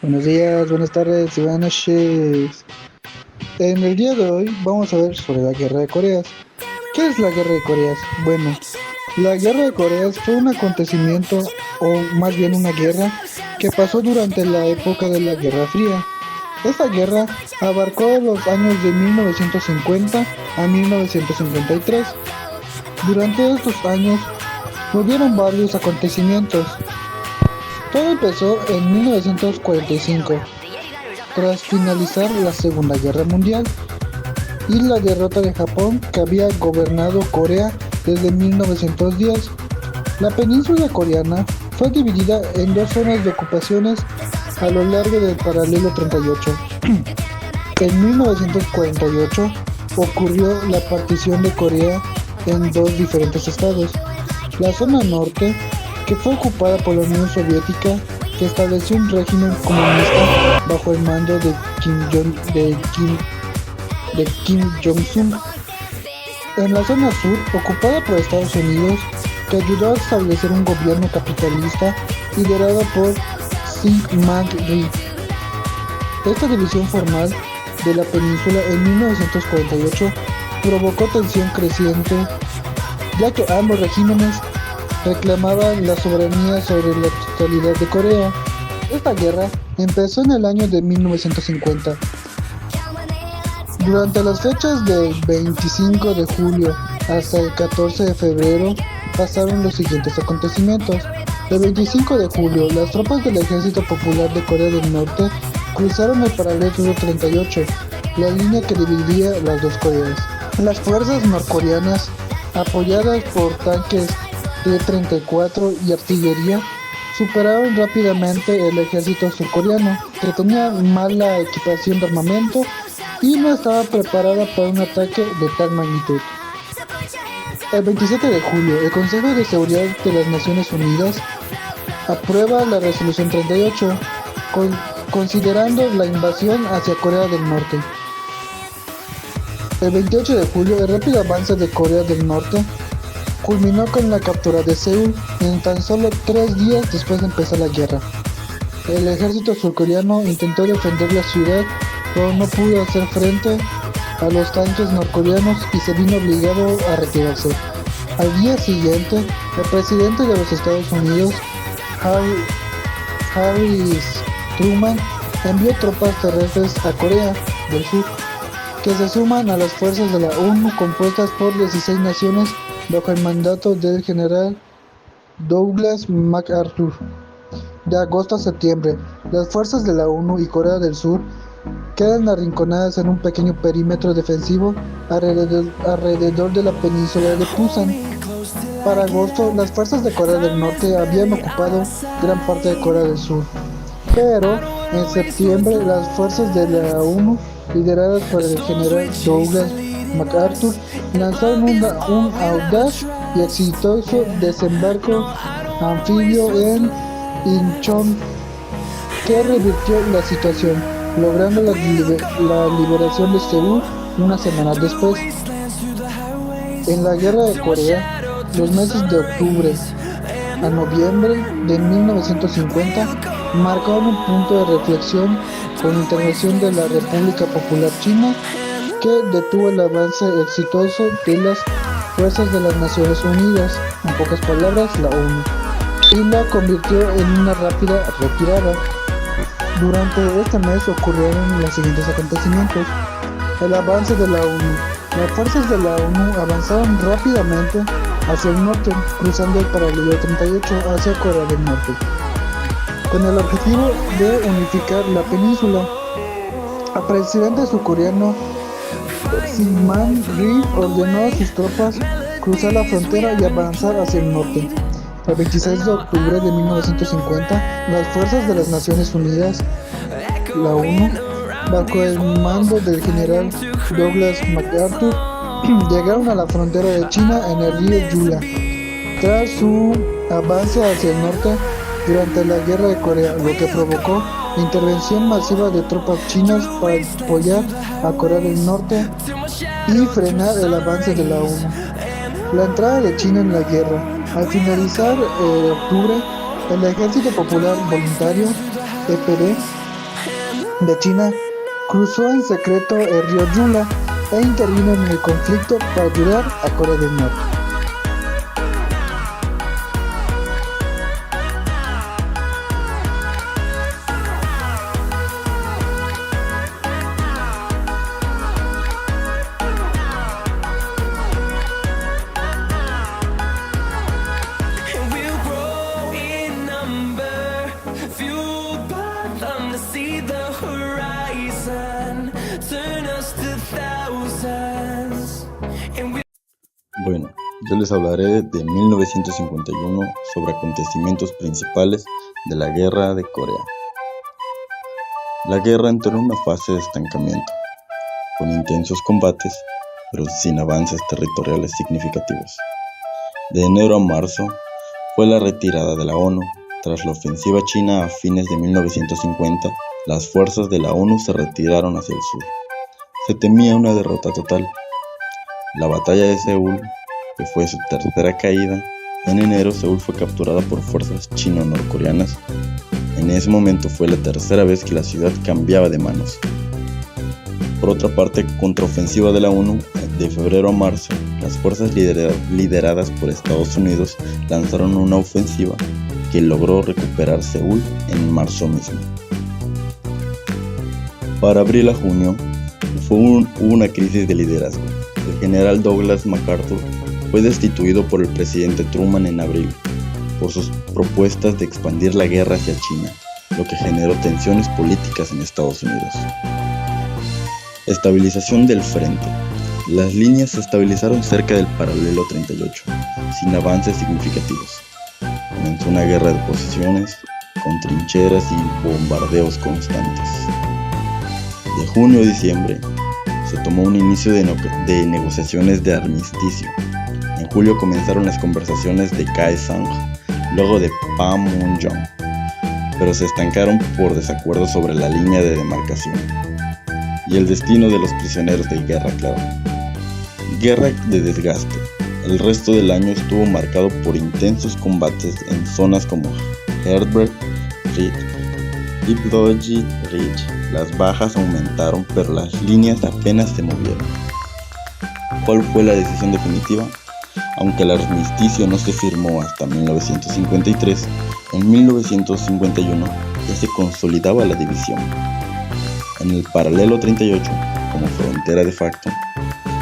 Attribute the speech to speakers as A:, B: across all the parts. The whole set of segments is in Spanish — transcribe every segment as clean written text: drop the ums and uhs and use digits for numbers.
A: Buenos días, buenas tardes y buenas noches. En el día de hoy vamos a ver sobre la Guerra de Coreas. ¿Qué es la Guerra de Coreas? Bueno, la Guerra de Coreas fue un acontecimiento, o más bien una guerra, que pasó durante la época de la Guerra Fría. Esta guerra abarcó los años de 1950 a 1953. Durante estos años hubieron varios acontecimientos. Todo empezó en 1945, tras finalizar la Segunda Guerra Mundial y la derrota de Japón, que había gobernado Corea desde 1910. La península coreana fue dividida en dos zonas de ocupaciones a lo largo del paralelo 38. En 1948 ocurrió la partición de Corea en dos diferentes estados. La zona norte, que fue ocupada por la Unión Soviética, que estableció un régimen comunista bajo el mando de Kim Jong-un. En la zona sur, ocupada por Estados Unidos, que ayudó a establecer un gobierno capitalista liderado por Syngman Rhee. Esta división formal de la península en 1948 provocó tensión creciente, ya que ambos regímenes reclamaban la soberanía sobre la totalidad de Corea. Esta guerra empezó en el año de 1950. Durante las fechas del 25 de julio hasta el 14 de febrero pasaron los siguientes acontecimientos. El 25 de julio, las tropas del Ejército Popular de Corea del Norte cruzaron el paralelo 38, la línea que dividía las dos Coreas. Las fuerzas norcoreanas, apoyadas por tanques T-34 y artillería, superaron rápidamente el ejército surcoreano, que tenía mala equipación de armamento y no estaba preparada para un ataque de tal magnitud. El 27 de julio, el Consejo de Seguridad de las Naciones Unidas aprueba la Resolución 38, considerando la invasión hacia Corea del Norte. El 28 de julio, el rápido avance de Corea del Norte culminó con la captura de Seúl en tan solo 3 días después de empezar la guerra. El ejército surcoreano intentó defender la ciudad, pero no pudo hacer frente a los tanques norcoreanos y se vino obligado a retirarse. Al día siguiente, el presidente de los Estados Unidos, Harry Truman, envió tropas terrestres a Corea del Sur, que se suman a las fuerzas de la ONU compuestas por 16 naciones bajo el mandato del general Douglas MacArthur. De agosto a septiembre, las fuerzas de la ONU y Corea del Sur quedan arrinconadas en un pequeño perímetro defensivo alrededor de la península de Pusan. Para agosto, las fuerzas de Corea del Norte habían ocupado gran parte de Corea del Sur, pero en septiembre las fuerzas de la ONU, lideradas por el general Douglas MacArthur, lanzaron un audaz y exitoso desembarco anfibio en Incheon, que revirtió la situación, logrando la liberación de Seúl unas semanas después. En la Guerra de Corea, los meses de octubre a noviembre de 1950 marcaron un punto de reflexión con la intervención de la República Popular China, que detuvo el avance exitoso de las fuerzas de las Naciones Unidas, en pocas palabras la ONU, y la convirtió en una rápida retirada. Durante este mes ocurrieron los siguientes acontecimientos. El avance de la ONU. Las fuerzas de la ONU avanzaron rápidamente hacia el norte, cruzando el paralelo 38 hacia Corea del Norte, con el objetivo de unificar la península. El presidente surcoreano Syngman Rhee ordenó a sus tropas cruzar la frontera y avanzar hacia el norte. El 26 de octubre de 1950, las fuerzas de las Naciones Unidas, la ONU, bajo el mando del general Douglas MacArthur, llegaron a la frontera de China en el río Yula. Tras su avance hacia el norte durante la Guerra de Corea, lo que provocó la intervención masiva de tropas chinas para apoyar a Corea del Norte y frenar el avance de la ONU. La entrada de China en la guerra. Al finalizar octubre, el Ejército Popular Voluntario, EPD, de China, cruzó en secreto el río Yula e intervino en el conflicto para ayudar a Corea del Norte.
B: Bueno, yo les hablaré de 1951 sobre acontecimientos principales de la Guerra de Corea. La guerra entró en una fase de estancamiento, con intensos combates, pero sin avances territoriales significativos. De enero a marzo fue la retirada de la ONU. Tras la ofensiva china a fines de 1950, las fuerzas de la ONU se retiraron hacia el sur. Se temía una derrota total. La batalla de Seúl, que fue su tercera caída, en enero Seúl fue capturada por fuerzas chino-norcoreanas. En ese momento fue la tercera vez que la ciudad cambiaba de manos. Por otra parte, contraofensiva de la ONU, de febrero a marzo, las fuerzas lideradas por Estados Unidos lanzaron una ofensiva que logró recuperar Seúl en marzo mismo. Para abril a junio, hubo una crisis de liderazgo. El general Douglas MacArthur fue destituido por el presidente Truman en abril por sus propuestas de expandir la guerra hacia China, lo que generó tensiones políticas en Estados Unidos. Estabilización del frente. Las líneas se estabilizaron cerca del paralelo 38, sin avances significativos. Comenzó una guerra de posiciones, con trincheras y bombardeos constantes. De junio a diciembre, se tomó un inicio de negociaciones de armisticio. En julio comenzaron las conversaciones de Kaesong, luego de Panmunjom, pero se estancaron por desacuerdos sobre la línea de demarcación y el destino de los prisioneros de guerra, claro. Guerra de desgaste. El resto del año estuvo marcado por intensos combates en zonas como Herbert Ridge y Blodgett Ridge. Las bajas aumentaron, pero las líneas apenas se movieron. ¿Cuál fue la decisión definitiva? Aunque el armisticio no se firmó hasta 1953, en 1951 ya se consolidaba la división. En el paralelo 38, como frontera de facto,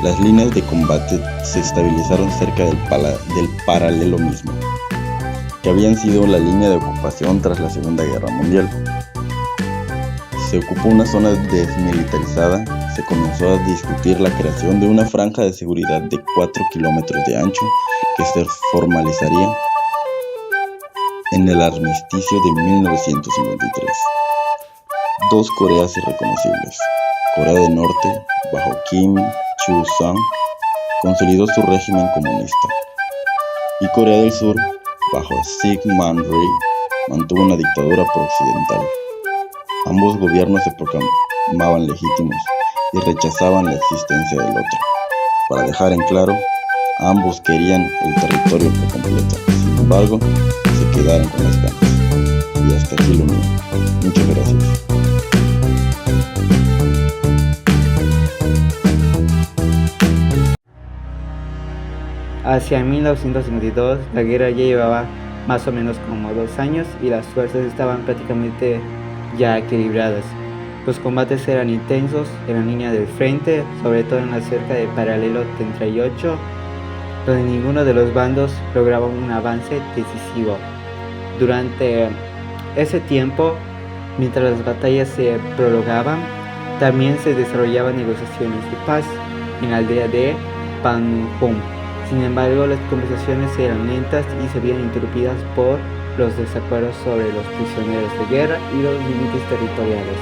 B: las líneas de combate se estabilizaron cerca del paralelo mismo, que habían sido la línea de ocupación tras la Segunda Guerra Mundial. Se ocupó una zona desmilitarizada. Se comenzó a discutir la creación de una franja de seguridad de 4 kilómetros de ancho que se formalizaría en el armisticio de 1953. Dos Coreas irreconocibles. Corea del Norte, bajo Kim Il-sung, consolidó su régimen comunista, y Corea del Sur, bajo Syngman Rhee, mantuvo una dictadura pro-occidental. Ambos gobiernos se proclamaban legítimos y rechazaban la existencia del otro. Para dejar en claro, ambos querían el territorio por completo. Sin embargo, se quedaron con las ganas. Y hasta aquí lo mío. Muchas gracias.
C: Hacia 1952, la guerra ya llevaba más o menos como 2 años y las fuerzas estaban prácticamente ya equilibradas. Los combates eran intensos en la línea del frente, sobre todo en la cerca del paralelo 38, donde ninguno de los bandos lograba un avance decisivo. Durante ese tiempo, mientras las batallas se prolongaban, también se desarrollaban negociaciones de paz en la aldea de Panmunjom. Sin embargo, las conversaciones eran lentas y se veían interrumpidas por los desacuerdos sobre los prisioneros de guerra y los límites territoriales.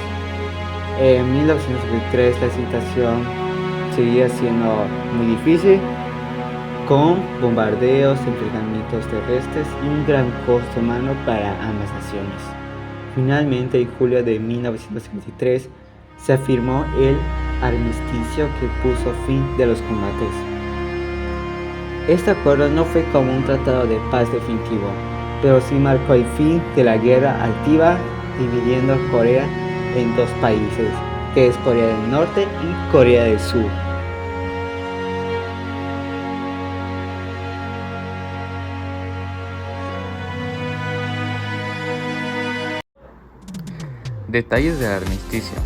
C: En 1953 la situación seguía siendo muy difícil, con bombardeos, enfrentamientos terrestres y un gran costo humano para ambas naciones. Finalmente, en julio de 1953, se afirmó el armisticio que puso fin de los combates. Este acuerdo no fue como un tratado de paz definitivo, pero sí marcó el fin de la guerra activa, dividiendo Corea en dos países, que es Corea del Norte y Corea del Sur.
D: Detalles del armisticio.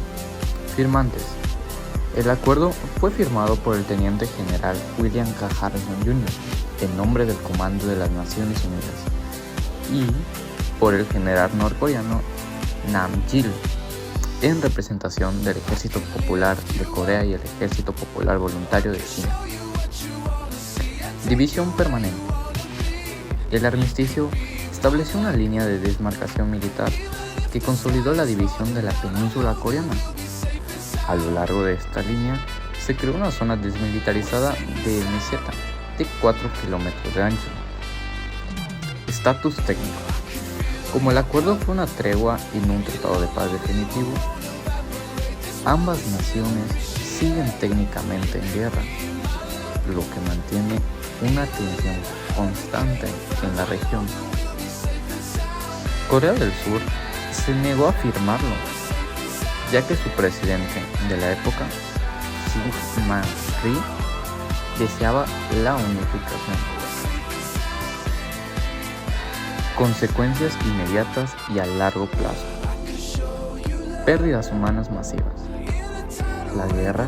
D: Firmantes. El acuerdo fue firmado por el teniente general William K. Harrison Jr. en nombre del Comando de las Naciones Unidas y por el general norcoreano Nam Gil en representación del Ejército Popular de Corea y el Ejército Popular Voluntario de China. División permanente. El armisticio estableció una línea de demarcación militar que consolidó la división de la península coreana. A lo largo de esta línea se creó una zona desmilitarizada de meseta de 4 kilómetros de ancho. Estatus técnico. Como el acuerdo fue una tregua y no un tratado de paz definitivo, ambas naciones siguen técnicamente en guerra, lo que mantiene una tensión constante en la región. Corea del Sur se negó a firmarlo, ya que su presidente de la época, Syngman Rhee, deseaba la unificación. Consecuencias inmediatas y a largo plazo. Pérdidas humanas masivas. La guerra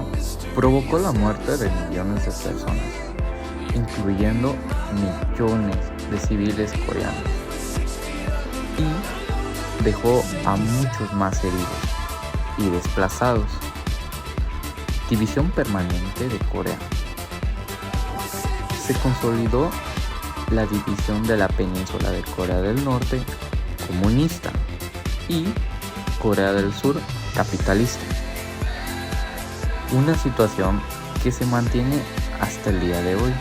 D: provocó la muerte de millones de personas, incluyendo millones de civiles coreanos, y dejó a muchos más heridos y desplazados. División permanente de Corea. Se consolidó la división de la península de Corea del Norte comunista y Corea del Sur capitalista. Una situación que se mantiene hasta el día de hoy.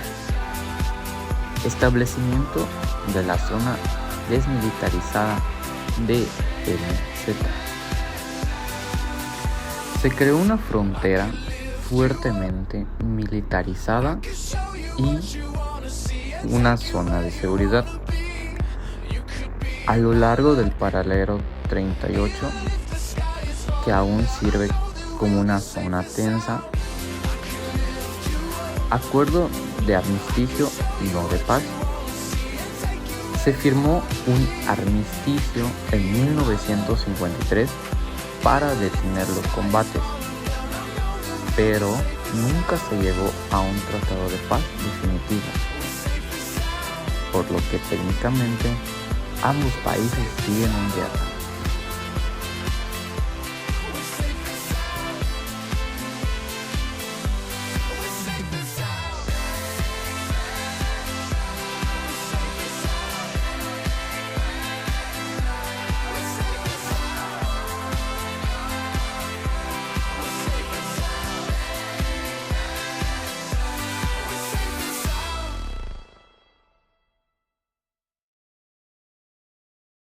D: Establecimiento de la zona desmilitarizada de MZ. Se creó una frontera fuertemente militarizada y una zona de seguridad. A lo largo del paralelo 38, que aún sirve como una zona tensa, acuerdo de armisticio y no de paz. Se firmó un armisticio en 1953 para detener los combates, pero nunca se llegó a un tratado de paz definitivo, por lo que técnicamente ambos países siguen en guerra.